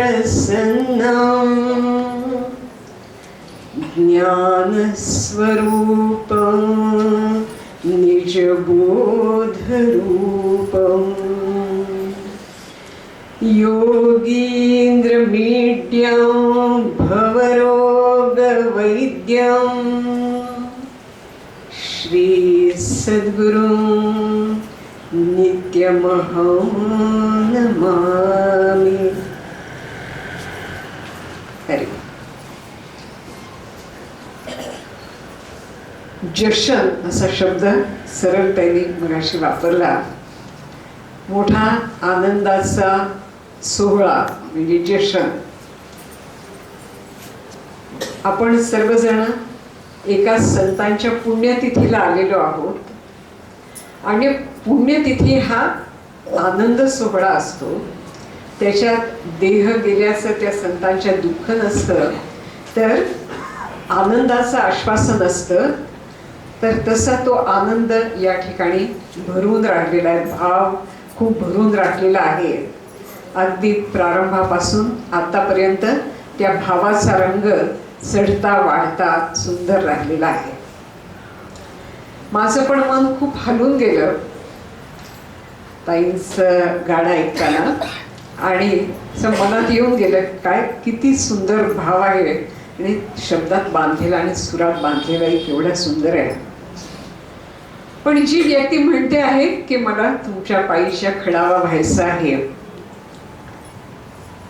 प्रसन्नं ज्ञानस्वरूपं निजबोधरूपं योगीन्द्रमीड्यं भवरोगवैद्यं श्री सद्गुरुं नित्यमहं नमामि. हरि. जशन असा शब्द सरळतेने मगाशी वापरला. मोठा आनंदाचा सोहळा म्हणजे जशन. आपण सर्वजण एका संतांच्या पुण्यतिथीला आलेलो आहोत आणि पुण्यतिथी हा आनंद सोहळा असतो. त्याच्यात देह गेल्याचं त्या संतांच्या दुःख नसतं, तर आनंदाचं आश्वासन असतं. तर तसा तो आनंद या ठिकाणी भरून राहिलेला आहे. भाव खूप भरून राहिलेला आहे. अगदी प्रारंभापासून आतापर्यंत त्या भावाचा रंग चढता वाढता सुंदर राहिलेला आहे. माझं पण मन खूप हलून गेलं ताईंचं गाणं ऐकताना आणि मनात येऊन गेलं काय किती सुंदर भाव आहे आणि शब्दात बांधलेला आणि सुरात बांधलेला केवढा सुंदर आहे. पण जी व्यक्ती म्हणते आहे की मला तुमच्या पायीच्या खडावा व्हायचा आहे,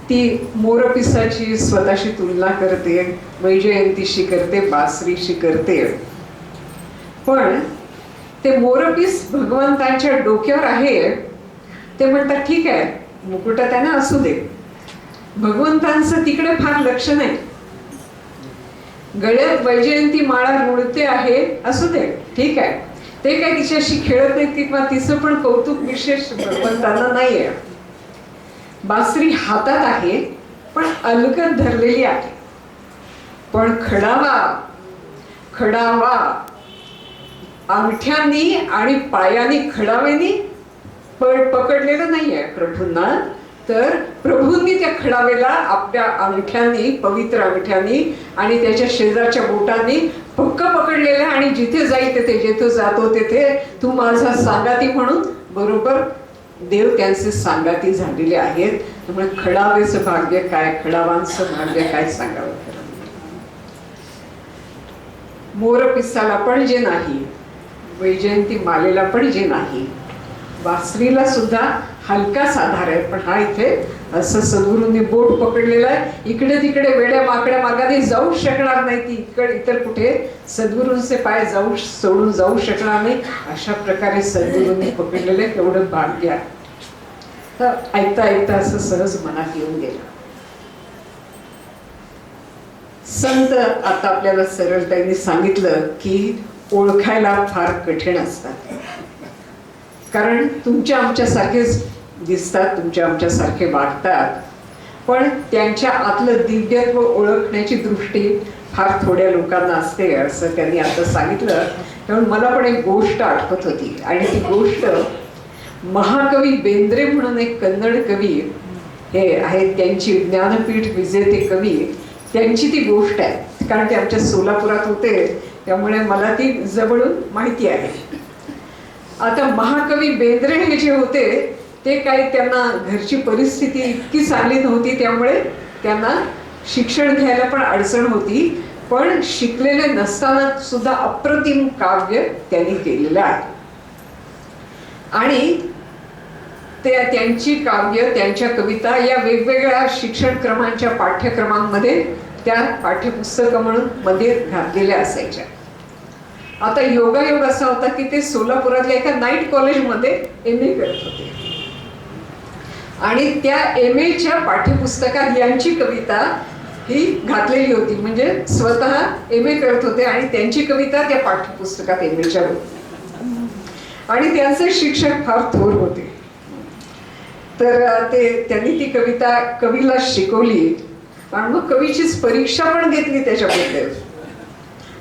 ती मोरपिसाची स्वतःशी तुलना करते, वैजयंतीशी करते, बासरीशी करते. पण ते मोरपीस भगवंतांच्या डोक्यावर आहे. ते म्हणतात ठीक आहे, मुकुट त्यांना असू दे, भगवंतांचं तिकडे फार लक्ष नाही. गळ्यात वैजयंती माळा रुळते आहे, असू दे ठीक आहे, ते काय तिच्याशी खेळत नाही किंवा तिचं पण कौतुक विशेष भगवंतांना नाहीये. बासरी हातात आहे पण अलगद धरलेली आहे. पण खडावा खडावा अंगठ्यांनी आणि पायांनी खडावेनी पकडलेलं नाहीये प्रभूंना. तर प्रभूंनी त्या खडावेला आपल्या अंगठ्यांनी, पवित्र अंगठ्यांनी आणि त्याच्या शेजारच्या बोटांनी पक्क पकडलेलं आहे. आणि जिथे जाईल तिथे, जिथे जातो तिथे तू माझा सांगाती म्हणून बरोबर देव त्यांचे सांगाती झालेले आहेत. त्यामुळे खडावेचं भाग्य काय, खडावांचं भाग्य काय सांगावं. मोरपिसाला पण जे नाही, वैजयंती मालेला पण जे नाही, बासरीला सुद्धा हलकाच आधार आहे. पण हा इथे असं सद्गुरूंनी बोट पकडलेला आहे. इकडे तिकडे वेड्या माकड्या मार्गाने जाऊ शकणार नाही ती. इतर कुठे सद्गुरूंचे पाय सोडून जाऊ शकणार नाही. अशा प्रकारे सद्गुरूंनी पकडलेलं केवढं भाग्य आहे. तर ऐकता ऐकता असं सहज मनात येऊन गेलं. संत आता आपल्याला सरळतेने सांगितलं की ओळखायला फार कठीण असतात. कारण तुमच्या आमच्यासारखेच दिसतात, तुमच्या आमच्यासारखे वागतात, पण त्यांच्या आतलं दिव्यत्व ओळखण्याची दृष्टी फार थोड्या लोकांना असते असं त्यांनी आता सांगितलं. त्यामुळे मला पण एक गोष्ट आठवत होती आणि ती गोष्ट महाकवी बेंद्रे म्हणून एक कन्नड कवी हे आहेत, त्यांची ज्ञानपीठ विजेते कवी, त्यांची ती गोष्ट आहे. कारण ते आमच्या सोलापुरात होते त्यामुळे मला ती जवळून माहिती आहे. आता महाकवी बेंद्रे हे जे होते ते काही त्यांना घरची परिस्थिती इतकी चांगली नव्हती, त्यामुळे त्यांना शिक्षण घ्यायला पण अडचण होती. पण शिकलेले नसताना सुद्धा अप्रतिम काव्य त्यांनी केलेलं आहे. आणि त्यांची काव्य, त्यांच्या कविता या वेगवेगळ्या शिक्षण क्रमांच्या पाठ्यक्रमांमध्ये त्या पाठ्यपुस्तक म्हणून मध्ये घातलेल्या असायच्या. आता योगायोग असा होता की ते सोलापुरातल्या एका नाईट कॉलेजमध्ये MA करत होते आणि त्या MAच्या पाठ्यपुस्तकात यांची कविता ही घातलेली होती. म्हणजे स्वतः MA करत होते आणि त्यांची कविता त्या पाठ्यपुस्तकात MAच्या होती. आणि त्यांचे शिक्षक फार थोर होते. तर त्यांनी ती कविता कवीला शिकवली आणि मग कवीचीच परीक्षा पण घेतली त्याच्याबद्दल.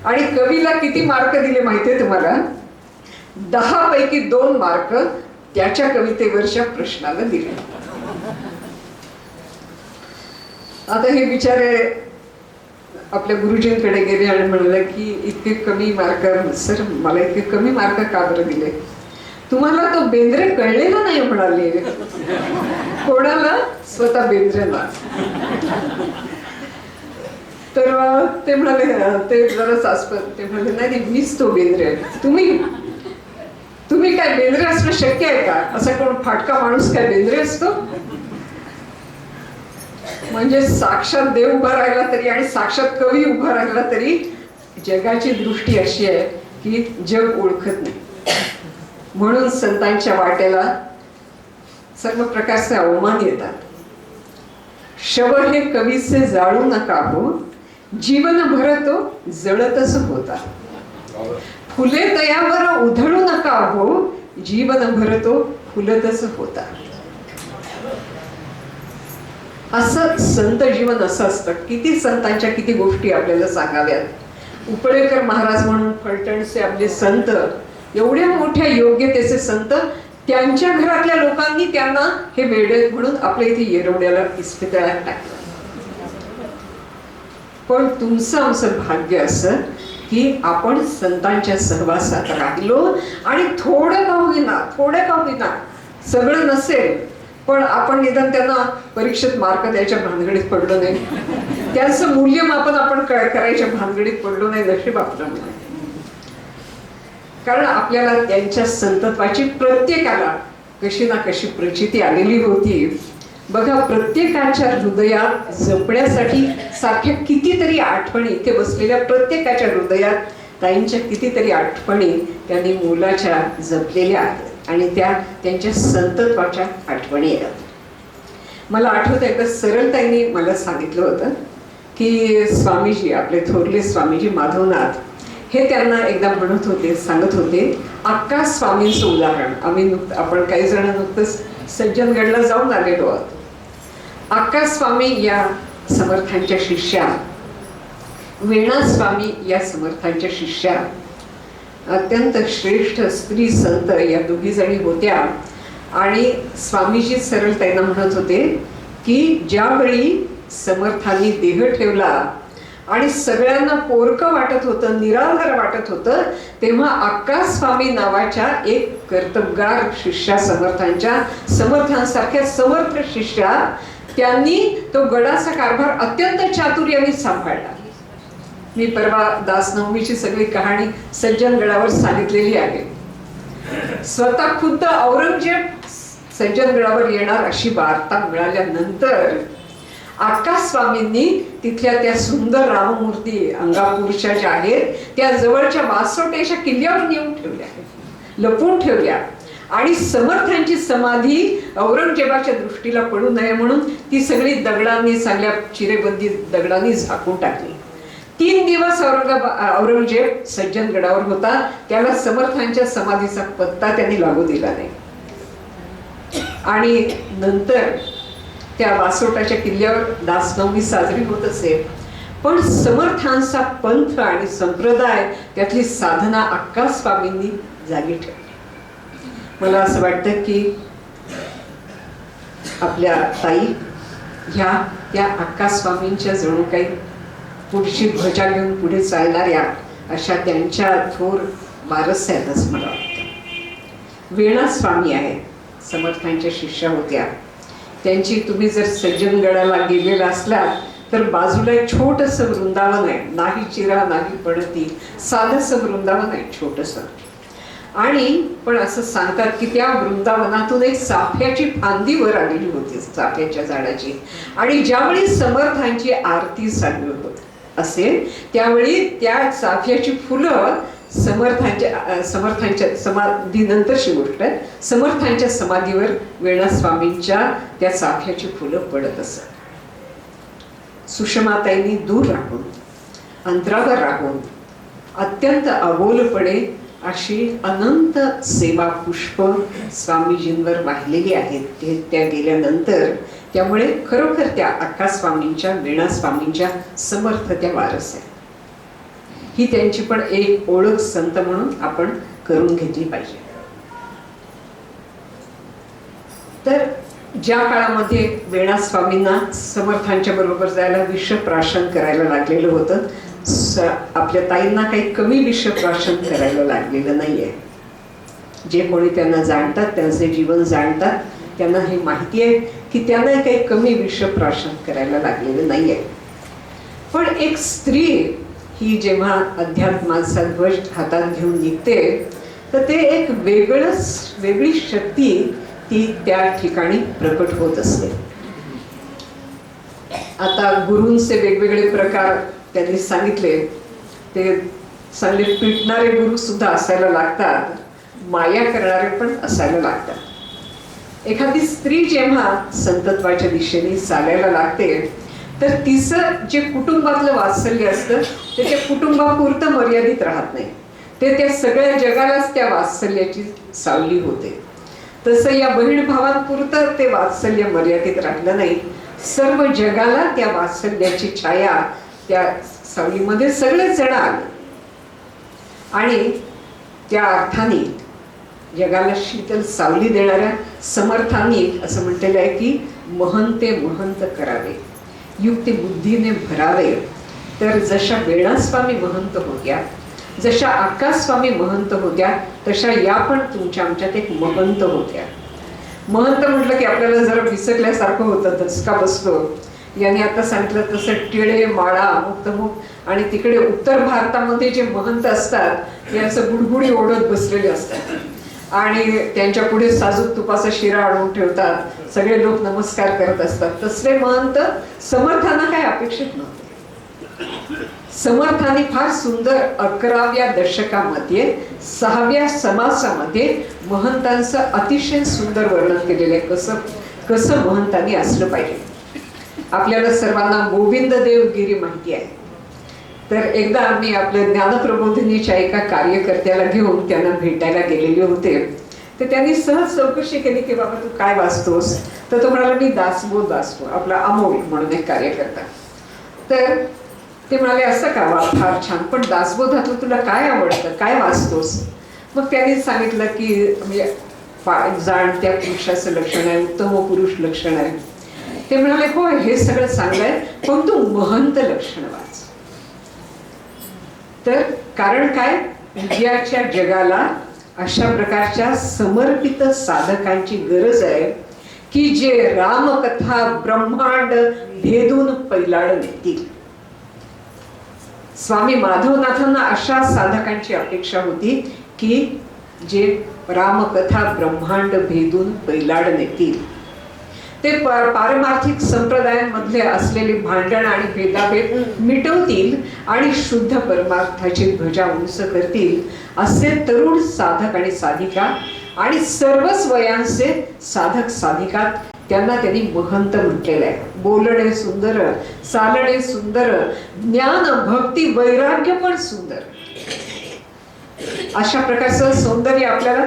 आणि कवीला किती मार्क दिले माहितीये तुम्हाला? 10 पैकी 2 मार्क त्याच्या कवितेवरच्या प्रश्नाला दिले. आता हे बिचारे आपल्या गुरुजींकडे गेले आणि म्हणाले की इतके कमी मार्क, सर मला इतके कमी मार्क का बरं दिले? तुम्हाला तो बेंद्रे कळलेला नाही म्हणाले. कोणाला? स्वतः बेंद्रेला. तर ते म्हणाले, ते जरा सास्पद, ते म्हणाले नाही मीच तो बेंद्रे. तुम्ही काय बेंद्रे असणं शक्य आहे का? असा कोण फाटका माणूस काय बेंद्रे असतो? म्हणजे साक्षात देव उभा राहिला तरी आणि साक्षात कवी उभा राहिला तरी जगाची दृष्टी अशी आहे की जग ओळखत नाही. म्हणून संतांच्या वाट्याला सर्व प्रकारचे अवमान येतात. शव हे कवीचे जाळू नका हो, जीवन भर तो जळतच होता. फुले तयावर उधळू नका हो, जीवन भर तो फुलतच होता. असं संत जीवन असं असतं. किती संतांच्या किती गोष्टी आपल्याला सांगाव्यात. उपळेकर महाराज म्हणून फलटणचे आपले संत, एवढ्या मोठ्या योग्यतेचे संत, त्यांच्या घरातल्या लोकांनी त्यांना हे वेडे म्हणून आपल्या इथे येरवड्याला इस्पितळात टाकलं. पण तुमचं आमचं भाग्य असं की आपण संतांच्या सहवासात राहिलो आणि थोडं का होईना, सगळं नसेल पण आपण निदान त्यांना परीक्षेत मार्क द्यायच्या भानगडीत पडलो नाही, त्यांचं मूल्यमापन आपण करायच्या भानगडीत पडलो नाही. नशीब आपलं नाही. कारण आपल्याला त्यांच्या संतत्वाची प्रत्येकाला कशी ना कशी प्रचिती आलेली होती. बघा, प्रत्येकाच्या हृदयात जपण्यासाठी सारख्या कितीतरी आठवणी, इथे बसलेल्या प्रत्येकाच्या हृदयात ताईंच्या कितीतरी आठवणी त्यांनी मुलाच्या जपलेल्या आहेत आणि त्या त्यांच्या संतत्वाच्या आठवणी आहेत. मला आठवतं एकदा सरळताईंनी मला सांगितलं होतं की स्वामीजी, आपले थोरले स्वामीजी माधवनाथ, हे त्यांना एकदा म्हणत होते, सांगत होते, अक्का स्वामींचं उदाहरण. आपण काही जण नुकतंच सज्जनगडला जाऊन आलेलो आहोत. अक्का स्वामी या समर्थांच्या शिष्या, वेणा स्वामी या समर्थांच्या शिष्या, अत्यंत श्रेष्ठ स्त्री संत या दोघी जणी होत्या. आणि स्वामीजी सरळताईंना म्हणत होते की ज्यावेळी समर्थांनी देह ठेवला आणि सगळ्यांना पोरकं वाटत होतं, निराधार वाटत होतं, तेव्हा अक्का स्वामी नावाच्या एक कर्तबगार शिष्या, समर्थांसारख्या समर्थ शिष्या, त्यांनी तो गडाचा कारभार अत्यंत चातुर्याने सांभाळला. मी परवा दासनवमीची सगळी कहाणी सज्जनगडावर सांगितलेली आहे. स्वतः खुद्द औरंगजेब सज्जनगडावर येणार अशी वार्ता मिळाल्यानंतर अक्का स्वामींनी तिथल्या त्या सुंदर राममूर्ती अंगापूरच्या ज्या आहेत त्या जवळच्या वासोट्याच्या किल्ल्यावर नेऊन ठेवल्या, लपवून ठेवल्या. आणि समर्थांची समाधी औरंगजेबाच्या दृष्टीला पडू नये म्हणून ती सगळी दगडांनी, चांगल्या चिरेबंदी दगडांनी झाकून टाकली. 3 दिवस औरंगजेब सज्जनगडावर होता. त्याला समर्थांच्या समाधीचा पत्ता त्यांनी लागू दिला नाही. आणि नंतर त्या वासोटाच्या किल्ल्यावर दासनवमी साजरी होत असे, पण समर्थांचा पंथ आणि संप्रदाय, त्यातली साधना अक्का स्वामींनी जागी ठेवली. मला असं वाटतं की आपल्या ताई ह्या त्या अक्का स्वामींच्या जणू काही पुढची ध्वजा घेऊन पुढे चालणाऱ्या अशा त्यांच्या थोर वारस आहेत असं मला वाटतं. वेणा स्वामी आहेत, समर्थांच्या शिष्या होत्या. त्यांची तुम्ही जर सज्जनगडाला गेलेला असलात तर बाजूला एक छोटंसं वृंदावन आहे, नाही चिरा नाही पडती, साधंसं वृंदावन आहे छोटंसं. आणि पण असं सांगतात की त्या वृंदावनातून एक चाफ्याची फांदी वर आलेली होती, चाफ्याच्या झाडाची. आणि ज्यावेळी समर्थांची आरती चालू होत असेल त्यावेळी त्या चाफ्याची फुलं समर्थांच्या समाधीनंतरची गोष्ट आहे, समर्थांच्या समाधीवर वेणा स्वामींच्या त्या चाफ्याची फुलं पडत असत. सुषमाताईंनी दूर राहून, अंतरावर राहून, अत्यंत अबोलपणे अशी अनंत सेवा पुष्प स्वामीजींवर वाहिलेली आहेत ते त्या गेल्यानंतर. त्यामुळे खरोखर त्या अक्का स्वामींच्या, वेणा स्वामींच्या समर्थ त्या वारस आहे. ही त्यांची पण एक ओळख संत म्हणून आपण करून घेतली पाहिजे. तर ज्या काळामध्ये वेणा स्वामींना समर्थांच्या बरोबर जायला विषप्राशन करायला लागलेलं होतं, आपल्या ताईंना काही कमी विषप्राशन करायला लागलेलं नाहीये. जे कोणी त्यांना जाणतात, त्यांचे जीवन जाणतात, त्यांना हे माहिती आहे की त्यांना काही कमी विषप्राशन करायला लागलेलं नाहीये. पण एक स्त्री ही जेव्हा अध्यात्माचा ध्वज हातात घेऊन निघते, तर ते एक वेगळी शक्ती ती त्या ठिकाणी प्रकट होत असते. आता गुरूंचे वेगवेगळे प्रकार त्यांनी सांगितले. ते चांगले पिटणारे गुरु सुद्धा असायला लागतात, माया करणारे पण असायला लागतात. एखादी स्त्री जेव्हा संतत्वाच्या दिशेने चालायला लागते, तर तिचं जे कुटुंबातलं वात्सल्य असतं ते त्या कुटुंबापुरतं मर्यादित राहत नाही, ते त्या सगळ्या जगालाच त्या वात्सल्याची सावली होते. तसं या बहीण भावांपुरतं ते वात्सल्य मर्यादित राहिलं नाही, सर्व जगाला त्या वात्सल्याची छाया त्या सावलीमध्ये सगळेच जण आले. आणि त्या अर्थाने जगाला शीतल सावली देणाऱ्या समर्थांनी असं म्हटलेलं आहे की महंते महंत करावे, युक्ती बुद्धीने भरावे. तर जशा वेणास्वामी महंत होत्या, जशा आकाशस्वामी महंत होत्या, तशा या पण तुमच्या आमच्यात एक महंत होत्या. महंत म्हटलं की आपल्याला जरा विसरल्यासारखं होतं, धसका बसतो. यांनी आता सांगितलं तसं टिळे, माळा, अमुक तमुक, आणि तिकडे उत्तर भारतामध्ये जे महंत असतात ते असं गुडगुडी ओढत बसलेले असतात आणि त्यांच्या पुढे साजूक तुपाचा शिरा आणून ठेवतात, सगळे लोक नमस्कार करत असतात. तसले महंत समर्थांना काय अपेक्षित नव्हते. समर्थांनी फार सुंदर 11व्या दशकामध्ये 6व्या समासामध्ये महंतांचं अतिशय सुंदर वर्णन केलेलं आहे. कसं महंतांनी असलं पाहिजे. आपल्याला सर्वांना गोविंद देवगिरी माहिती आहे. तर एकदा आम्ही आपल्या ज्ञानप्रबोधिनीच्या एका कार्यकर्त्याला घेऊन त्यांना भेटायला गेलेले होते. तर त्यांनी सहज चौकशी केली की बाबा तू काय वाचतोस? तर तो म्हणाला मी दासबोध वाचतो, आपला अमोल म्हणून एक कार्यकर्ता. तर ते म्हणाले असं का, वा फार छान, पण दासबोधातलं तुला काय आवडतं, काय वाचतोस? मग त्यांनी सांगितलं की म्हणजे जाणत्या पुरुषाचं लक्षण आहे, उत्तम पुरुष लक्षण आहे. ते म्हणाले हो हे सगळं चांगलं आहे, पण तू महंत लक्षण वाच. तर कारण काय, उद्याच्या जगाला अशा प्रकारच्या समर्पित साधकांची गरज आहे की जे रामकथा ब्रह्मांड भेदून पैलाड नेतील. स्वामी माधवनाथांना अशा साधकांची अपेक्षा होती की जे रामकथा ब्रह्मांड भेदून पैलाड नेतील. ते पारमार्थिक संप्रदायांमधले असलेली भांडण आणि भेदाभेद मिटवतील आणि शुद्ध परमार्थाची ध्वजा उंच करतील. असे तरुण साधक आणि साधिका आणि सर्वच वयांचे साधक साधिका, त्यांना त्यांनी महंत म्हटलेलं आहे. बोलणे सुंदर, चालणे सुंदर, ज्ञान भक्ती वैराग्य पण सुंदर. अशा प्रकारचं सौंदर्य आपल्याला,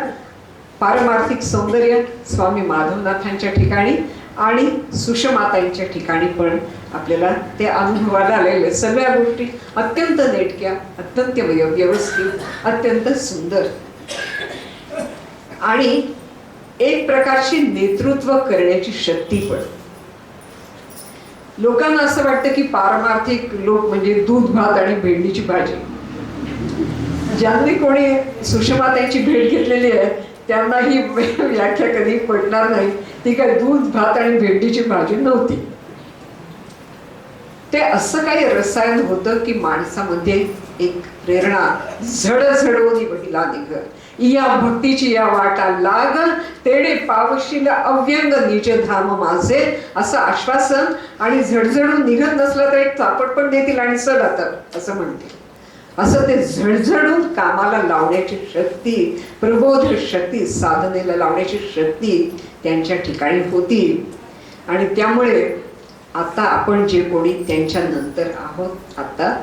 पारमार्थिक सौंदर्य स्वामी माधवनाथांच्या ठिकाणी आणि सुषमातांच्या ठिकाणी पण आपल्याला ते अनुभवाला आलेले. सगळ्या गोष्टी अत्यंत नेटक्या, अत्यंत व्यवस्थित, अत्यंत सुंदर आणि एक प्रकारची नेतृत्व करण्याची शक्ती पण. लोकांना असं वाटतं की पारमार्थिक लोक म्हणजे दूध भात आणि भेंडीची भाजी. ज्यांनी कोणी सुषमातांची भेट घेतलेली आहे त्यांना ही व्याख्या कधी पडणार नाही. ती काय दूध भात आणि भेंडीची भाजी नव्हती. ते असं काही रसायन होतं की माणसामध्ये एक प्रेरणा झडझडवणी बहिला निघ, या भक्तीची या वाटा लाग, तेडे पावशील अव्यंग निज धाम माझे, असं आश्वासन. आणि झडझडून निघत नसलं तर एक चापट पण देतील आणि चल आता असं म्हणतील. असं ते झडझडून कामाला लावण्याची शक्ती, प्रबोध शक्ती, साधनेला लावण्याची शक्ती त्यांच्या ठिकाणी होती. आणि त्यामुळे आता आपण जे कोणी त्यांच्या नंतर आहोत आता,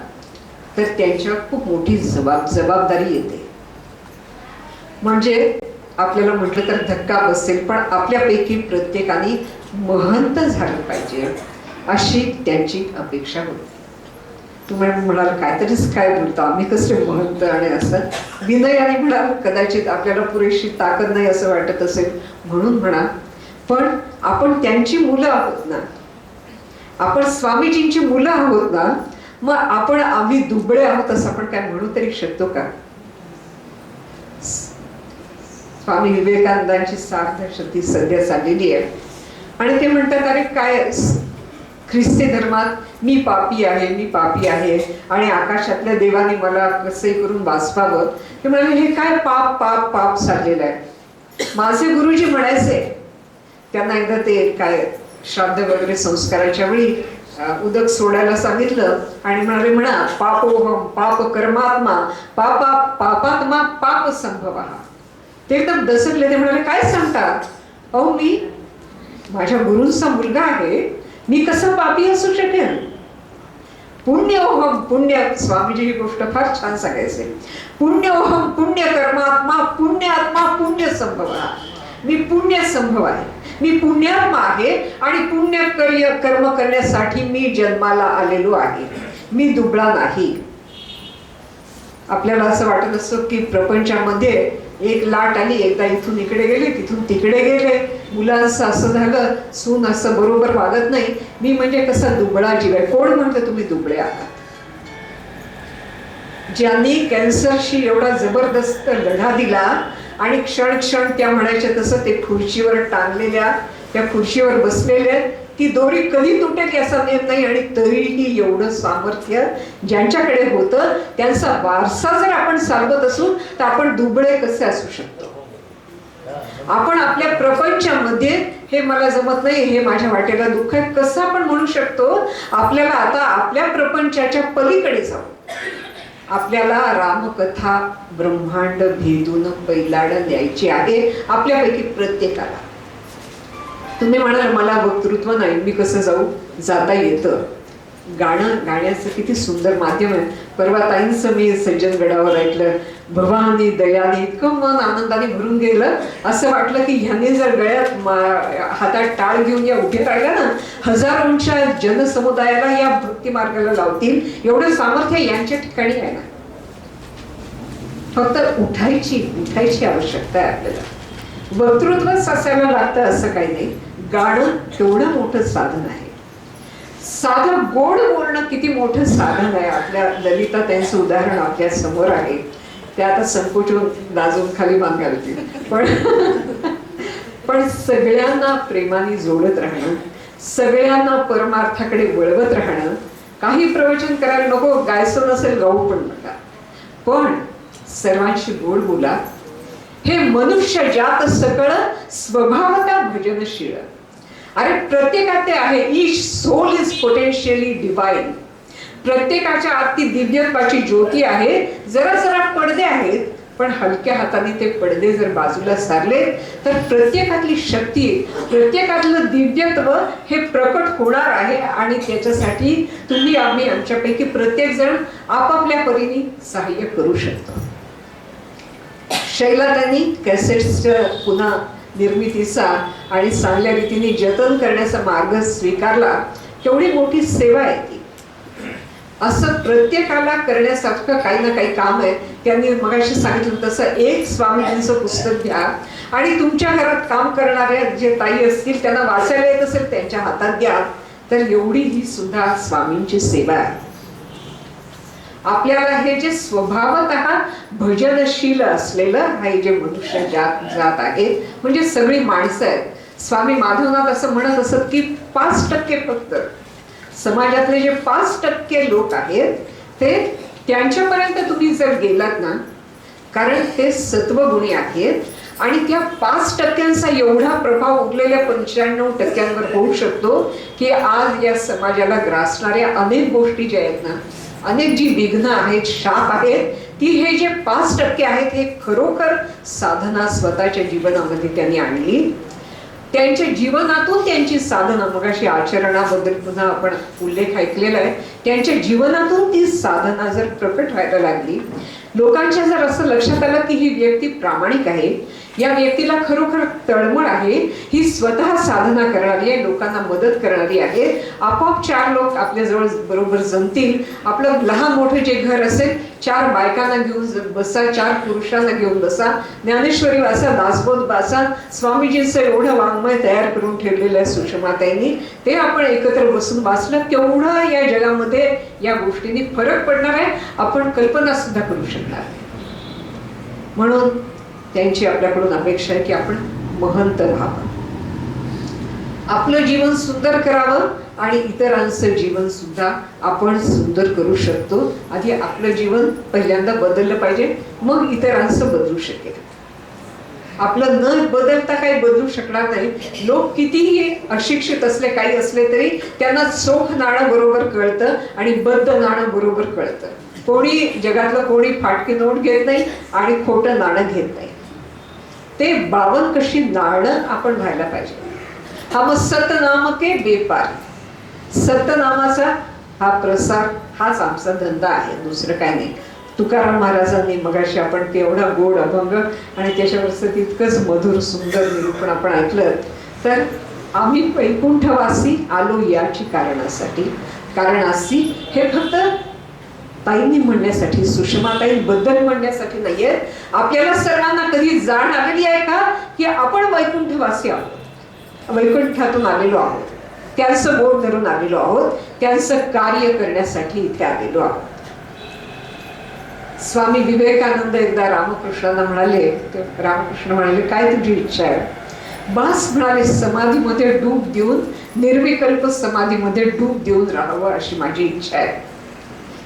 तर त्यांच्यावर खूप मोठी जबाबदारी येते. म्हणजे आपल्याला म्हटलं तर धक्का बसेल, पण आपल्यापैकी प्रत्येकाने महंत झालं पाहिजे अशी त्यांची अपेक्षा होती. तुम्ही म्हणाल काहीतरीच काय बोलतो, आम्ही कसले महंत आणि असं. विनयाने म्हणाल कदाचित आपल्याला पुरेशी ताकद नाही असं वाटत असेल म्हणून म्हणा, पण आपण त्यांची मुलं आहोत ना, आपण स्वामीजींची मुलं आहोत ना, मग आम्ही दुबळे आहोत असं आपण काय म्हणू तरी शकतो का? स्वामी विवेकानंदांची सार्धशती सध्या चाललेली आहे आणि ते म्हणतात, अरे काय ख्रिस्ती धर्मात मी पापी आहे, मी पापी आहे आणि आकाशातल्या देवाने मला कसंही करून वाचवावं. ते म्हणाले, हे काय पाप पाप पाप चाललेलं आहे. माझे गुरुजी म्हणायचे, त्यांना एकदा ते काय श्राद्ध वगैरे संस्काराच्या वेळी उदक सोडायला सांगितलं आणि म्हणाले, म्हणा पापोहम पाप कर्मात्मा पापा पापात्मा पाप संभव. ते एकदम दसकले. ते म्हणाले, काय सांगतात? अहो, मी माझ्या गुरूंचा मुलगा आहे, मी कसं पापी असू शकेन? पुण्योहम पुण्य. स्वामीजी ही गोष्ट फार छान सांगायचे. पुण्योहम पुण्य कर्मात्मा पुण्यात्मा पुण्य संभव. मी पुण्य संभव आहे, मी पुण्यात्मा आहे आणि पुण्य कर्म करण्यासाठी मी जन्माला आलेलो आहे, मी दुबळा नाही. आपल्याला असं वाटत असतं की प्रपंचामध्ये एक लाट आली, एकदा इथून इकडे गेले, तिथून तिकडे गेले, मुलांचं असं झालं, सून असं बरोबर वागत नाही, मी म्हणजे कसा दुबळा जीव आहे. कोण म्हणतं तुम्ही दुबळे आहात? ज्यांनी कॅन्सरशी एवढा जबरदस्त लढा दिला आणि क्षण क्षण त्या म्हणायच्या तसं ते खुर्चीवर टांगलेल्या, त्या खुर्चीवर बसलेले, ती दोरी कधी तुटेल याचा नेम नाही आणि तरीही एवढं सामर्थ्य ज्यांच्याकडे होतं, त्यांचा वारसा जर आपण चालवत असू तर आपण दुबळे कसे असू शकतो? आपण आपल्या प्रपंचामध्ये हे मला जमत नाही, हे माझ्या वाटेला दुःख आहे, कसं आपण म्हणू शकतो? आपल्याला आता आपल्या प्रपंचाच्या पलीकडे जाऊ. आपल्याला रामकथा ब्रह्मांड भेदून पैलाड द्यायची आहे आपल्यापैकी प्रत्येकाला. तुम्ही म्हणाल मला वक्तृत्व नाही, मी कसं जाऊ? जाता येतं. गाण्याचं किती सुंदर माध्यम आहे. परवा ताईंचं मी सज्जनगडावर ऐकलं, भवानी दयाने इतकं मन आनंदाने भरून गेलं, असं वाटलं की ह्याने जर गळ्यात हातात टाळ घेऊन या उभे राहिला ना, हजारोंच्या जनसमुदायाला या भक्ती मार्गाला लावतील, एवढं सामर्थ्य यांच्या ठिकाणी आहे ना. फक्त उठायची आवश्यकता आहे आपल्याला. वक्तृत्वच असायला लागतं असं काही नाही. गाणं तेवढं मोठं साधन आहे. साधं गोड बोलणं किती मोठं साधन आहे. आपल्या ललिता त्यांचं उदाहरण आपल्या समोर आहे. ते आता संकोचून लाजून खाली मान घालतील, पण सगळ्यांना प्रेमाने जोडत राहणं, सगळ्यांना परमार्थाकडे वळवत राहणं. काही प्रवचन करायला नको, गायचं नसेल गाऊ पण नका, पण सर्वांशी गोड बोला. हे मनुष्य जात सकळ स्वभावता भजनशील. अरे प्रत्येकात ते आहे. Each soul is potentially divine. प्रत्येकाच्या आत ती दिव्यत्वाची ज्योती आहे. जरा जरा पडदे आहेत, पण हलक्या हाताने ते पडदे जर बाजूला सारले तर प्रत्येकातली शक्ती, प्रत्येकातलं दिव्यत्व हे प्रकट होणार आहे. आणि त्याच्यासाठी तुम्ही आम्ही आमच्यापैकी प्रत्येक जण आपापल्या परीने सहाय्य करू शकतो. शैला त्यांनी कॅसेट्सच्या पुन्हा निर्मितीचा आणि चांगल्या रीतीने जतन करण्याचा मार्ग स्वीकारला. केवढी मोठी सेवा आहे ती. असं प्रत्येकाला करण्यासारखं काही ना काही काम आहे. त्यांनी मगाशी सांगितलं तसं एक स्वामीजींचं पुस्तक घ्या आणि तुमच्या घरात काम करणाऱ्या जे ताई असतील त्यांना वाचायला येत असेल त्यांच्या हातात द्या. तर एवढी ही सुद्धा स्वामींची सेवा आहे. आपल्याला हे जे स्वभावतः भजनशील असलेलं हे जे मनुष्य जात आहे, म्हणजे सगळी माणसं आहेत. स्वामी माधवनाथ असं म्हणत असत की 5% फक्त समाजातले जे 5% लोक आहेत ते त्यांच्यापर्यंत तुम्ही जर गेलात ना, कारण ते सत्वगुणी आहेत आणि त्या 5% एवढा प्रभाव उरलेल्या 95% होऊ शकतो की आज या समाजाला ग्रासणाऱ्या अनेक गोष्टी ज्या आहेत ना, अनेक जी विघ्न आहेत, शाप आहेत, ती हे जे 5% आहेत हे खरोखर साधना स्वतःच्या जीवनामध्ये त्यांनी आणली. त्यांच्या जीवनातून त्यांची साधना, मगाशी आचरणाबद्दल पुन्हा आपण उल्लेख ऐकलेला आहे, त्यांच्या जीवनातून ती साधना जर प्रकट व्हायला लागली, लोकांच्या जर असं लक्षात आलं की ही व्यक्ती प्रामाणिक आहे, या व्यक्तीला खरोखर तळमळ आहे, ही स्वतः साधना करणारी आहे, लोकांना मदत करणारी आहे. आपोआप 4 लोक आपल्याजवळ बरोबर जमतील. आपलं लहान मोठं जे घर असेल, 4 बायकांना घेऊन बसा, 4 पुरुषांना घेऊन बसा, ज्ञानेश्वरी वाचा, दासबोध वाचा. स्वामीजींचं एवढं वाङ्मय तयार करून ठेवलेलं आहे सुषमाताईंनी, ते आपण एकत्र बसून वाचलं, तेवढं या जगामध्ये या गोष्टींनी फरक पडणार आहे, आपण कल्पना सुद्धा करू शकणार नाही. म्हणून त्यांची आपल्याकडून अपेक्षा आहे की आपण महंत व्हावं, आपलं जीवन सुंदर करावं आणि इतरांचं जीवन सुद्धा आपण सुंदर करू शकतो. आधी आपलं जीवन पहिल्यांदा बदललं पाहिजे, मग इतरांचं बदलू शकेल. आपलं न बदलता काही बदलू शकणार नाही. लोक कितीही अशिक्षित असले, काही असले तरी त्यांना चोख नाणं बरोबर कळतं आणि बद्ध नाणं बरोबर कळतं. कोणी जगातलं कोणी फाटकी नोट घेत नाही आणि खोटं नाणं घेत नाही. ते 52 कशी नाणं आपण व्हायला पाहिजे. हम सतनाम के बेपार, सतनामाचा हा प्रसार हाच आमचा धंदा आहे, दुसरं काय नाही. तुकाराम महाराजांनी मगाशी आपण केवढा गोड अभंग आणि त्याच्यावरचं तितकंच मधुर सुंदर निरूपण आपण ऐकलं. तर आम्ही वैकुंठवासी आलो याची कारणासाठी, कारणासी हे फक्त ताईंनी म्हणण्यासाठी, सुषमाताईंबद्दल म्हणण्यासाठी नाहीये. आपल्याला सर्वांना कधी जाण आलेली आहे का की आपण वैकुंठवासी आहोत, वैकुंठातून आलेलो आहोत, त्यांचं बोट धरून आलेलो आहोत, त्यांचं कार्य करण्यासाठी इथे आलेलो आहोत. स्वामी विवेकानंद एकदा रामकृष्णांना म्हणाले, रामकृष्ण म्हणाले, काय तुझी इच्छा आहे? बास म्हणाले, समाधीमध्ये डूब देऊन, निर्विकल्प समाधीमध्ये डूब देऊन राहावं अशी माझी इच्छा आहे.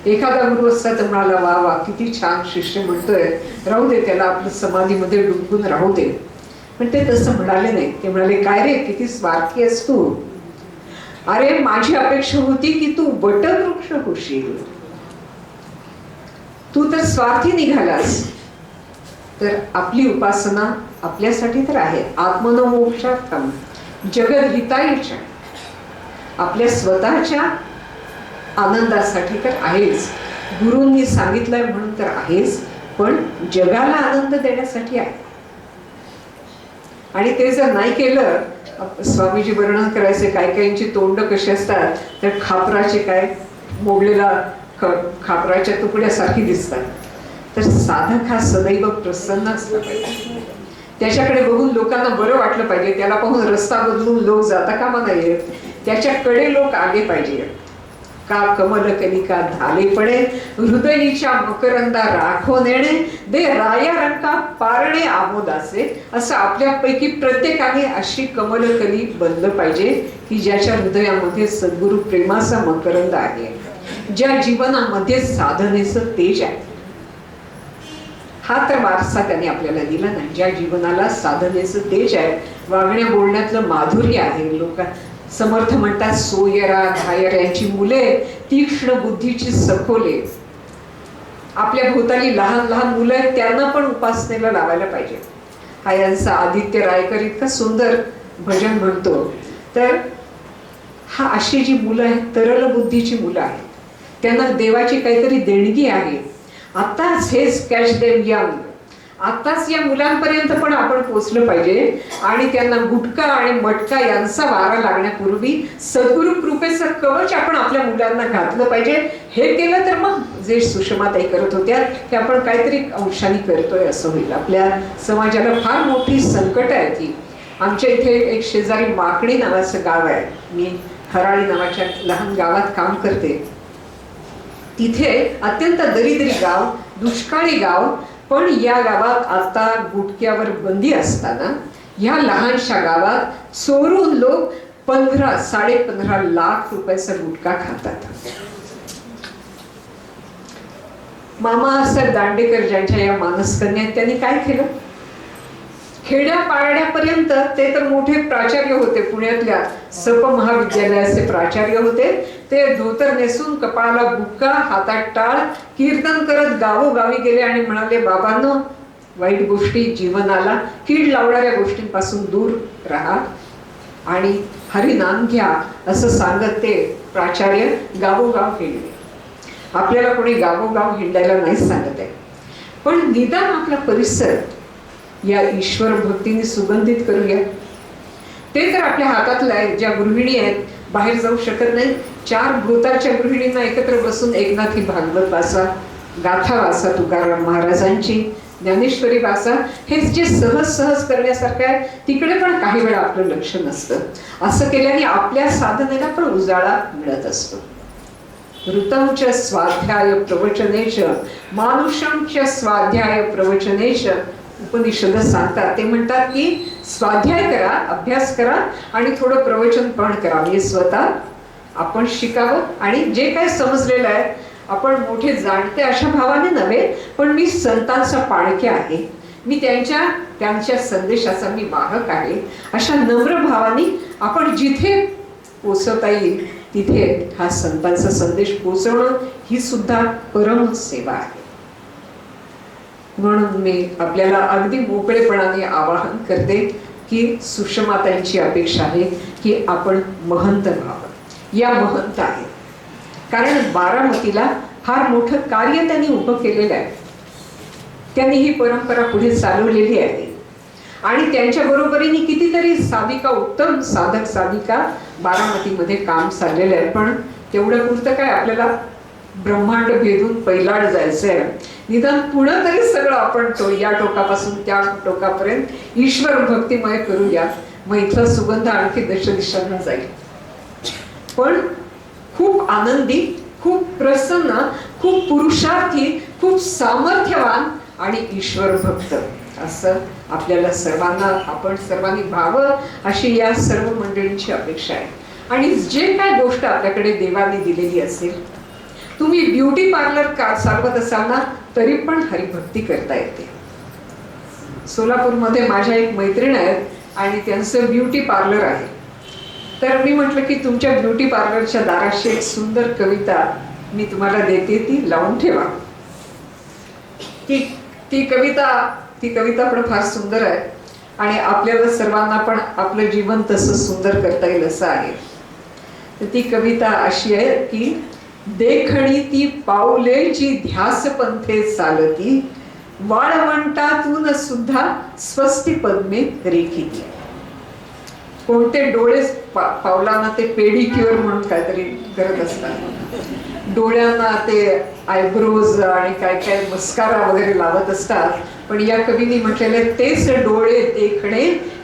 एखादा गुरु असता तर म्हणाला, वा वा किती छान शिष्य म्हणतोय, राहू दे त्याला, आपलं समाधीमध्ये डुबून राहू दे. पण ते तसं म्हणाले नाही. ते म्हणाले, काय रे किती स्वार्थी आहेस तू. अरे माझी अपेक्षा होती की तू वटवृक्ष होशील, तू तर स्वार्थी निघालास. तर आपली उपासना आपल्यासाठी तर आहे, आत्मनो मोक्षार्थम जगद्हितायच, आपल्या स्वतःच्या आनंदासाठी तर आहेच, गुरूंनी सांगितलंय म्हणून तर आहेच, पण जगाला आनंद देण्यासाठी आहे. आणि ते जर नाही केलं, स्वामीजी वर्णन करायचे काय काहींची तोंड कशी असतात, तर खापराचे काय मोडलेला खापराच्या तुकड्यासारखी दिसतात. तर साधक हा सदैव प्रसन्न असला पाहिजे, त्याच्याकडे बघून लोकांना बरं वाटलं पाहिजे, त्याला पाहून रस्ता बदलून लोक जाता कामा नये, त्याच्याकडे लोक आले पाहिजे. का कमल कलिका धाले पडे, हृदयीच्या मकरंदा राखो नेणे, दे राया रंका पारणे आमोदाचे. असं आपल्यापैकी प्रत्येकाने अशी कमलकली बनलं पाहिजे की ज्याच्या हृदयामध्ये सद्गुरु प्रेमाचा मकरंद आहे, ज्या जीवनामध्ये साधनेचं तेज आहे. हा तर वारसा त्याने आपल्याला दिला नाही, ज्या जीवनाला साधनेचं तेज आहे, वागण्या बोलण्यातलं माधुर्य आहे. लोक समर्थ म्हणतात, सोयरा घायर यांची मुले तीक्ष्ण बुद्धीची सखोले. आपल्या भोवताली लहान लहान मुलं आहेत, त्यांना पण उपासनेला लावायला पाहिजे. हा यांचा आदित्य रायकर इतका सुंदर भजन म्हणतो. तर हा अशी जी मुलं आहेत, तरल बुद्धीची मुलं आहेत, त्यांना देवाची काहीतरी देणगी आहे. आताच हेच कॅच देम यंग, आताच या मुलांपर्यंत पण आपण पोचलं पाहिजे आणि त्यांना गुटखा आणि मटका यांचा वारा लागण्यापूर्वी सद्गुरु कृपेचं कवच आपण आपल्या मुलांना घातलं पाहिजे. हे केलं तर मग जे सुषमाताई करत होत्या ते आपण काहीतरी अंशाने करतोय असं होईल. आपल्या समाजाला फार मोठी संकट आहे ती. आमच्या इथे एक शेजारी माकडी नावाचं गाव आहे, मी हराळी नावाच्या लहान गावात काम करते. तिथे अत्यंत दरिद्री गाव, दुष्काळी गाव, पण या गावात आता गुटख्यावर बंदी असताना या लहानशा गावात चोरून लोक 15-15.5 लाख रुपयाचा गुटखा खातात. मामा असं दांडेकर ज्यांच्या या मानसकन्या आहेत, त्यांनी काय केलं, खेड्या पाड्यापर्यंत ते तर मोठे प्राचार्य होते, पुण्यातल्या सप महाविद्यालयाचे प्राचार्य होते. ते धोतर नेसून, कपाळाला बुक्का, हातात टाळ, कीर्तन करत गावोगावी गेले आणि म्हणाले, बाबांनो, वाईट गोष्टी जीवनाला कीड लावणाऱ्या गोष्टींपासून दूर राहा आणि हरिनाम घ्या असं सांगत ते प्राचार्य गावोगाव हिंडले. आपल्याला कोणी गावोगाव हिंडायला नाही सांगत आहे, पण निदान आपला परिसर या ईश्वर भक्तीने सुगंधित करूया. ते तर आपल्या हातातलं आहे. ज्या गृहिणी आहेत बाहेर जाऊ शकत नाही, 4 भोवतालच्या गृहिणींना एकत्र बसून एकनाथी भागवत वाचा, गाथा वाचा, तुकाराम महाराजांची, ज्ञानेश्वरी वाचा. हे जे सहज सहज करण्यासारखं आहे तिकडे पण काही वेळा आपलं लक्ष नसतं. असं केल्याने आपल्या साधनेला पण उजाळा मिळत असतो. ऋतंच स्वाध्याय प्रवचनेश मानुषंच स्वाध्याय प्रवचनेश उपनिषद सांगतात. ते म्हणतात की स्वाध्याय करा, अभ्यास करा आणि थोडं प्रवचन पण करा. म्हणजे स्वतः आपण शिकावं आणि जे काय समजलेलं आहे आपण मोठे जाणते अशा भावाने नव्हे, पण मी संतांचा पाळक्या आहे, मी त्यांच्या संदेशाचा मी वाहक आहे, अशा नम्र भावाने आपण जिथे पोचवता येईल तिथे हा संतांचा संदेश पोचवणं ही सुद्धा परम सेवा आहे. म्हणून मी आपल्याला अगदी मोकळेपणाने आवाहन करते की सुषमातांची अपेक्षा आहे की आपण महंत व्हावं. या महंत आहेत कारण बारामतीला फार मोठं कार्य त्यांनी उभं केलेलं आहे. त्यांनी ही परंपरा पुढे चालवलेली आहे आणि त्यांच्या बरोबरीने कितीतरी साधिका, उत्तम साधक साधिका बारामतीमध्ये काम चाललेलं आहे. पण तेवढं पुरतं काय, आपल्याला ब्रह्मांड भेदून पैलाड जायचंय. निदान पुढं तरी सगळं आपण या टोकापासून त्या टोकापर्यंत ईश्वर भक्तिमय करूया. मग इथला सुगंध आणखी दशदिशांना जाईल. पण खूप आनंदी, खूप प्रसन्न, खूप पुरुषार्थी, खूप सामर्थ्यवान आणि ईश्वर भक्त असं आपल्याला सर्वांना, आपण सर्वांनी व्हावं अशी या सर्व मंडळींची अपेक्षा आहे. आणि जे काय गोष्ट आपल्याकडे देवाने दिलेली असेल, तुम्ही ब्युटी पार्लर का चालवत असाल ना तरी पण हरिभक्ती करता येते. सोलापूरमध्ये माझ्या एक मैत्रीण आहेत आणि त्यांचं ब्युटी पार्लर आहे. तर मी म्हटलं की तुमच्या ब्युटी पार्लरच्या दाराशी एक सुंदर कविता मी तुम्हाला देते, ती लावून ठेवा. ती कविता पण फार सुंदर आहे आणि आपल्याला सर्वांना पण आपलं जीवन तसं सुंदर करता येईल असं आहे. तर ती कविता अशी आहे की देखणी ती पाऊले जी ध्यास पंथे चालती, वाळवंटातून सुद्धा स्वस्ती पद्मे रेखिती. कोणते डोळे पावलांना ते पेडिक्युअर म्हणून काहीतरी करत असतात, डोळ्यांना ते आयब्रोज आणि काय काय मस्कारा वगैरे लावत असतात. पण या कवीने म्हटलेले तेच डोळे देखणे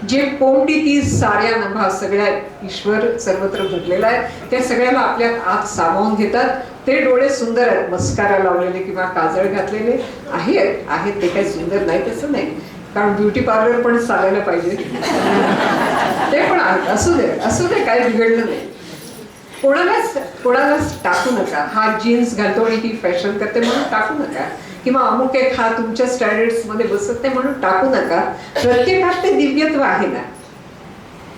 जे कोंडी ती साऱ्या नभा, सगळ्या ईश्वर सर्वत्र भरलेला आहे त्या सगळ्याला आपल्या आत सामावून घेतात. ते डोळे सुंदर आहेत, मस्कारा लावलेले किंवा काजळ घातलेले आहेत ते काही सुंदर नाही तसं नाही, कारण ब्युटी पार्लर पण चालायला पाहिजे. ते पण आहेत, असू दे काही बिघडलं नाही. कोणालाच टाकू नका. हा जीन्स घालतो आणि ती फॅशन करते म्हणून टाकू नका, किंवा अमुक एक हा तुमच्या स्टँडर्ड्स मध्ये बसत नाही म्हणून टाकू नका. प्रत्येकात ते दिव्यत्व आहे ना.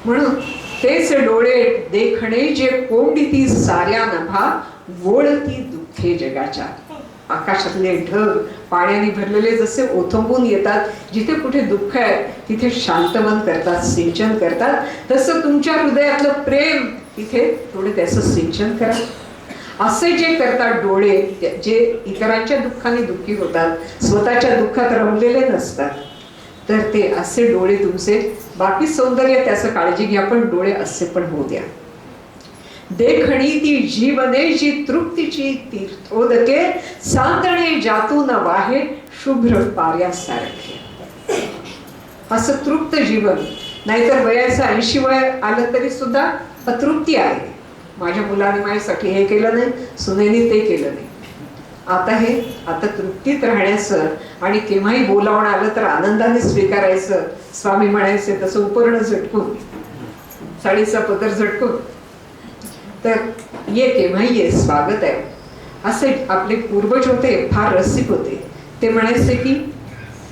म्हणून तेच डोळे देखणे जे कोंडिती साऱ्या नभा, गोळती दुःखे जगाच्या. आकाशातले ढग पाण्याने भरलेले जसे ओथंबून येतात, जिथे कुठे दुःख आहे तिथे शांतवन करतात, सिंचन करतात, तसं तुमच्या हृदयातलं प्रेम तिथे थोडे त्याचं सिंचन करा. असे जे करतात डोळे, जे इतरांच्या दुःखाने दुःखी होतात, स्वतःच्या दुःखात रमलेले नसतात, तर ते असे डोळे तुमचे, बाकी सौंदर्य त्याचं काळजी घ्या पण डोळे असे पण होऊ द्या. देखणी ती जीवने जी तृप्तीची तीर्थोदके, सांगणे जातून वाहे शुभ्र पार्यासारखे. असं तृप्त जीवन, नाहीतर वयाचं 80 वय आलं तरी सुद्धा अतृप्ती आहे. माझ्या मुलाने माझ्यासाठी हे केलं नाही, सुनेनी ते केलं नाही. आता तृप्तीत राहण्याचं आणि केव्हाही बोलावणं आलं तर आनंदाने स्वीकारायचं. स्वामी म्हणायचे तसं उपर्ण झटकून, साडीचा पदर झटकून, तर ये केव्हाही ये, स्वागत आहे. असे आपले पूर्वज होते, फार रसिक होते. ते म्हणायचे की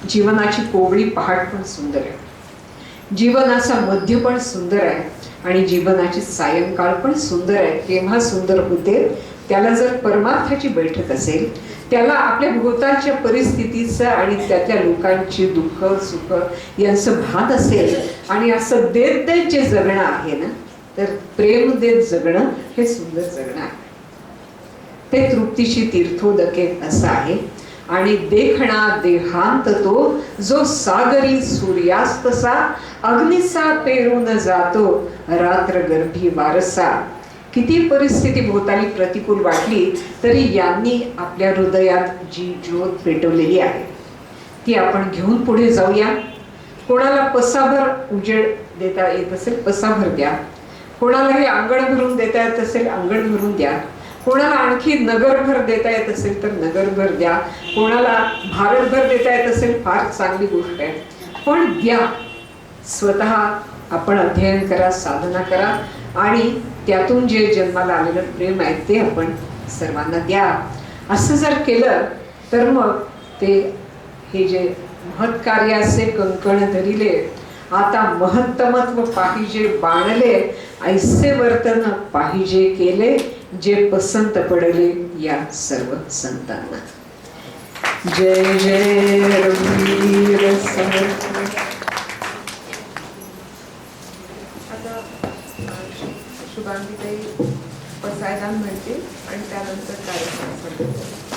जीवनाची कोवळी पहाट पण सुंदर आहे, जीवनाचा मध्य पण सुंदर आहे आणि जीवनाची सायंकाळ पण सुंदर आहे. केव्हा सुंदर होते, त्याला जर परमार्थाची बैठक असेल, त्याला आपल्या भोवतालच्या परिस्थितीचं आणि त्यातल्या लोकांची दुःख सुख यांचं भान असेल आणि असं देत देत जे जगणं आहे ना, तर प्रेम देत जगणं हे सुंदर जगणं आहे. ते तृप्तीची तीर्थोदके असं आहे. आणि देखणा देहांत तो जो सागरी सूर्यास्तसा अग्निसा पेरून जातो रात्र गर्भी वारसा. किती परिस्थिती भोवताली प्रतिकूल वाटली तरी यांनी आपल्या हृदयात जी ज्योत पेटवलेली आहे ती आपण घेऊन पुढे जाऊया. कोणाला पसाभर उजेड देता येत असेल पसाभर द्या, कोणाला हे अंगण भरून देता येत असेल अंगण भरून द्या, कोणाला आणखी नगरभर देता येत असेल तर नगरभर द्या, कोणाला भारतभर देता येत असेल फार चांगली गोष्ट आहे, पण द्या. स्वतः आपण अध्ययन करा, साधना करा आणि त्यातून जे जन्माला आलेलं प्रेम आहे ते आपण सर्वांना द्या. असं जर केलं तर मग ते हे जे महत्कार्याचे कंकण धरिले आता महत्तमत्व पाहिजे बाणले ऐसे वर्तन पाहिजे केले जे पसंत पडले या सर्व संतांना. जय जय रघुवीर समर्थ. आता शुभांगीताई पसायदान म्हणतील आणि त्यानंतर कार्यक्रम संपतो.